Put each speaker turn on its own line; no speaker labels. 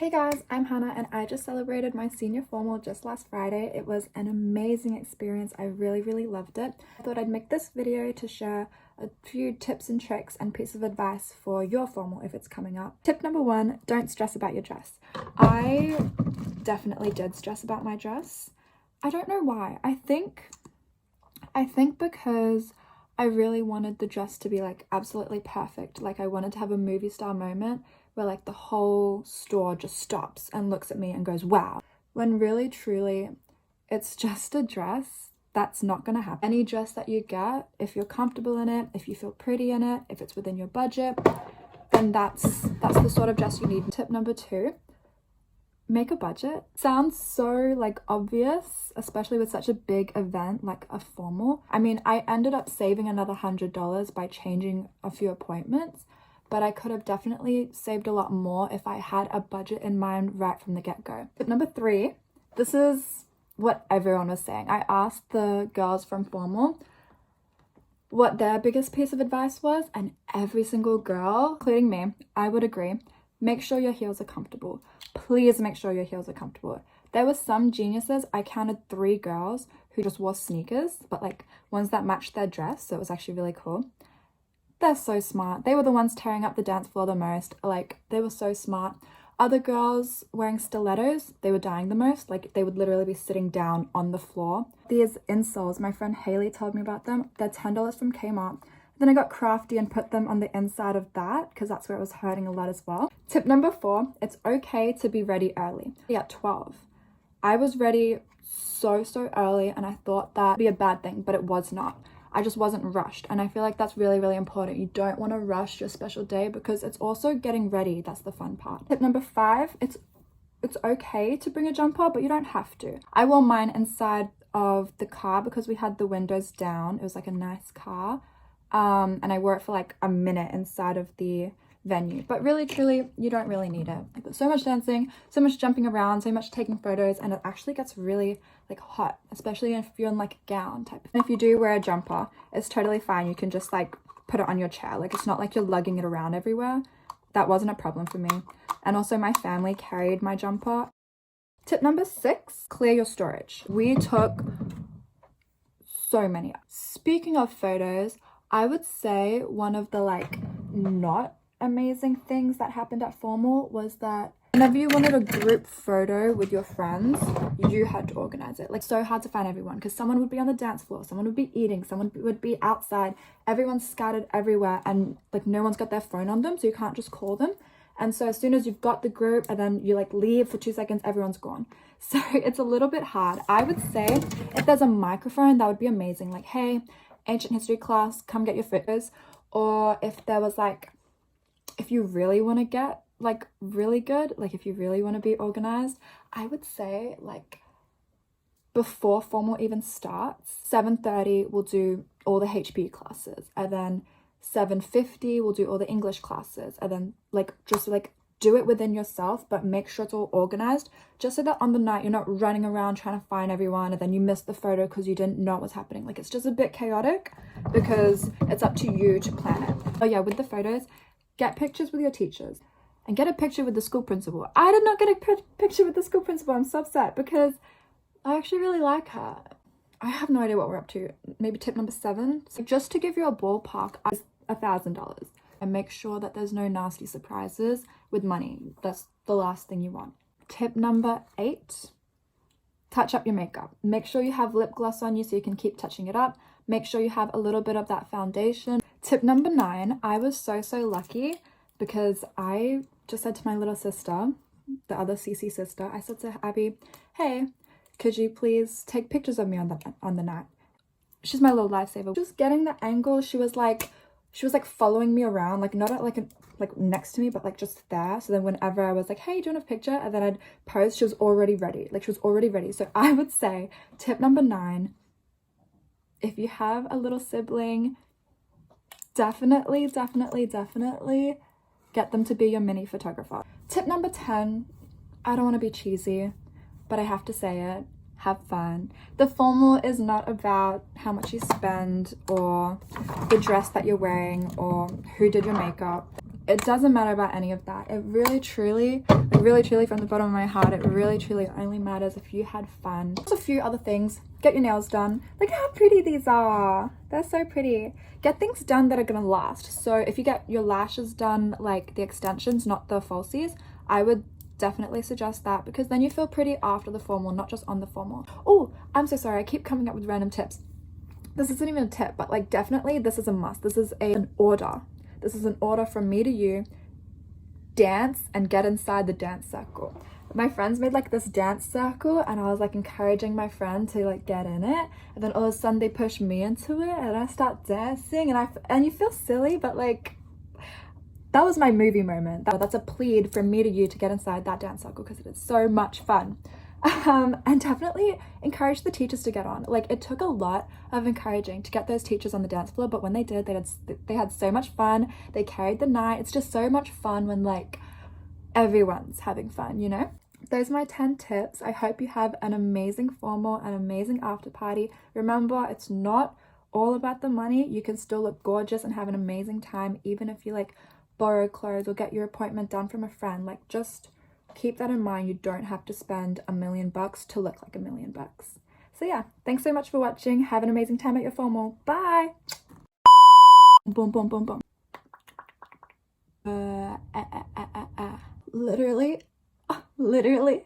Hey guys, I'm Hannah and I just celebrated my senior formal just last Friday. It was an amazing experience. I really loved it. I thought I'd make this video to share a few tips and tricks and pieces of advice for your formal if it's coming up. Tip number one, don't stress about your dress. I definitely did stress about my dress. I don't know why. I think because I really wanted the dress to be like absolutely perfect. Like I wanted to have a movie star moment where like the whole store just stops and looks at me and goes, wow. When really, truly, it's just a dress. That's not gonna happen. Any dress that you get, if you're comfortable in it, if you feel pretty in it, if it's within your budget, then that's the sort of dress you need. Tip number two, make a budget. Sounds so like obvious, especially with such a big event like a formal. I mean, I ended up saving another $100 by changing a few appointments, but I could have definitely saved a lot more if I had a budget in mind right from the get-go. Tip number three, this is what everyone was saying. I asked the girls from formal what their biggest piece of advice was, and every single girl, including me, I would agree, make sure your heels are comfortable. Please make sure your heels are comfortable. There were some geniuses. I counted 3 girls who just wore sneakers, but like ones that matched their dress, so it was actually really cool. They're so smart. They were the ones tearing up the dance floor the most. Like, they were so smart. Other girls wearing stilettos, they were dying the most. Like, they would literally be sitting down on the floor. These insoles, my friend Haley told me about them. They're $10 from Kmart. Then I got crafty and put them on the inside of that because that's where it was hurting a lot as well. Tip number 4, it's okay to be ready early. At 12. I was ready so early and I thought that'd be a bad thing, but it was not. I just wasn't rushed, and I feel like that's really important. You don't want to rush your special day because it's also getting ready. That's the fun part. Tip number 5, it's okay to bring a jumper, but you don't have to. I wore mine inside of the car because we had the windows down. It was like a nice car, and I wore it for like a minute inside of the venue, but really truly you don't really need it. Like, there's so much dancing, so much jumping around, so much taking photos, and it actually gets really like hot, especially if you're in like a gown type. And if you do wear a jumper, it's totally fine. You can just like put it on your chair. Like, it's not like you're lugging it around everywhere. That wasn't a problem for me. And also my family carried my jumper. Tip number 6, clear your storage. We took so many. Speaking of photos, I would say one of the like not amazing things that happened at formal was that whenever you wanted a group photo with your friends, you had to organize it. Like, so hard to find everyone because someone would be on the dance floor, someone would be eating, someone would be outside, everyone's scattered everywhere, and like no one's got their phone on them, so you can't just call them. And so as soon as you've got the group and then you like leave for 2 seconds, everyone's gone. So it's a little bit hard. I would say if there's a microphone, that would be amazing. Like, hey, ancient history class, come get your photos. Or if there was like, if you really want to get like really good, like if you really want to be organized, I would say like before formal even starts, 7:30 we'll do all the HB classes, and then 7:50 we'll do all the English classes, and then like just like do it within yourself, but make sure it's all organized, just so that on the night you're not running around trying to find everyone and then you miss the photo because you didn't know what's happening. Like, it's just a bit chaotic because it's up to you to plan it. Oh yeah, with the photos, get pictures with your teachers and get a picture with the school principal. I did not get a picture with the school principal. I'm so upset because I actually really like her. I have no idea what we're up to. Maybe tip number 7. So just to give you a ballpark, is $1,000. And make sure that there's no nasty surprises with money. That's the last thing you want. Tip number 8, touch up your makeup. Make sure you have lip gloss on you so you can keep touching it up. Make sure you have a little bit of that foundation. Tip number 9, I was so lucky because I just said to my little sister, the other CC sister, I said to Abby, hey, could you please take pictures of me on the night? She's my little lifesaver. Just getting the angle, she was like following me around, like not at like next to me, but like just there. So then whenever I was like, hey, do you want a picture? And then I'd pose, she was already ready. Like, she was already ready. So I would say tip number 9, if you have a little sibling, definitely get them to be your mini photographer. Tip number 10, I don't want to be cheesy, but I have to say it, have fun. The formal is not about how much you spend or the dress that you're wearing or who did your makeup. it doesn't matter about any of that. It really truly, like really truly from the bottom of my heart, it really truly only matters if you had fun. There's a few other things. Get your nails done. Look how pretty these are. They're so pretty. Get things done that are gonna last. So if you get your lashes done, like the extensions, not the falsies, I would definitely suggest that, because then you feel pretty after the formal, not just on the formal. Oh, I'm so sorry, I keep coming up with random tips. This isn't even a tip, but like definitely this is a must. This is an order. This is an order from me to you. Dance and get inside the dance circle. My friends made like this dance circle, and I was like encouraging my friend to like get in it, and then all of a sudden they push me into it and I start dancing, and you feel silly, but like that was my movie moment. That's a plead from me to you to get inside that dance circle, because it is so much fun. And definitely encourage the teachers to get on. Like, it took a lot of encouraging to get those teachers on the dance floor, but when they did, they had so much fun. They carried the night. It's just so much fun when like everyone's having fun, you know? Those are my 10 tips. I hope you have an amazing formal, an amazing after party. Remember, it's not all about the money. You can still look gorgeous and have an amazing time, even if you like borrow clothes or get your appointment done from a friend. Like, just keep that in mind. You don't have to spend $1 million to look like $1 million. So yeah, thanks so much for watching. Have an amazing time at your formal. Bye. Boom, boom, boom, boom. Literally